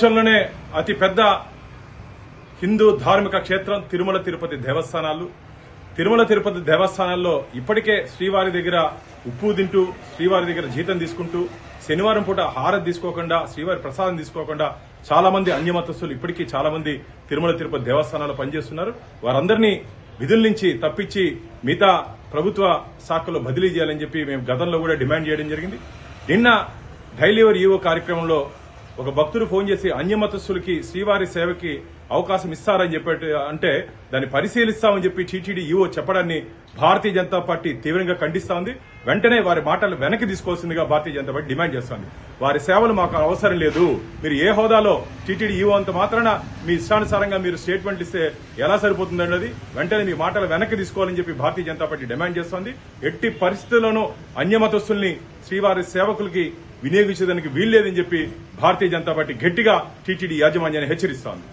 దేశంలోనే అతి పెద్ద హిందూ ధార్మిక క్షేత్రం తిరుమల తిరుపతి దేవస్థానాలు. తిరుమల తిరుపతి దేవస్థానాల్లో ఇప్పటికే శ్రీవారి దగ్గర ఉప్పు తింటూ, శ్రీవారి దగ్గర జీతం తీసుకుంటూ, శనివారం పూట హారతి తీసుకోకుండా, శ్రీవారి ప్రసాదం తీసుకోకుండా చాలా మంది అన్యమతస్తులు ఇప్పటికీ చాలా మంది తిరుమల తిరుపతి దేవస్థానాల్లో పనిచేస్తున్నారు. వారందరినీ విధుల నుంచి తప్పించి మిగతా ప్రభుత్వ శాఖలో బదిలీ చేయాలని చెప్పి మేము గతంలో కూడా డిమాండ్ చేయడం జరిగింది. నిన్న డైలీవర్ ఈవో కార్యక్రమంలో ఒక భక్తుడు ఫోన్ చేసి అన్యమతస్తులకి శ్రీవారి సేవకి అవకాశం ఇస్తారని చెప్పి అంటే దాన్ని పరిశీలిస్తామని చెప్పి TTD EO చెప్పడాన్ని Bharatiya Janata party తీవ్రంగా ఖండిస్తా ఉంది. వెంటనే వారి మాటలు వెనక్కి తీసుకోవాల్సిందిగా భారతీయ జనతా పార్టీ డిమాండ్ చేస్తోంది. వారి సేవలు మాకు అవసరం లేదు. మీరు ఏ హోదాలో టీటీడీ ఈవో అంత మాత్రాన మీ ఇష్టానుసారంగా మీరు స్టేట్మెంట్ ఇస్తే ఎలా సరిపోతుందన్నది వెంటనే మీ మాటలు వెనక్కి తీసుకోవాలని చెప్పి భారతీయ జనతా పార్టీ డిమాండ్ చేస్తోంది. ఎట్టి పరిస్థితుల్లోనూ అన్యమతస్తుల్ని శ్రీవారి సేవకులకి వినియోగించేదానికి వీల్లేదని చెప్పి భారతీయ జనతా పార్టీ గట్టిగా టీటీడీ యాజమాన్యాన్ని హెచ్చరిస్తోంది.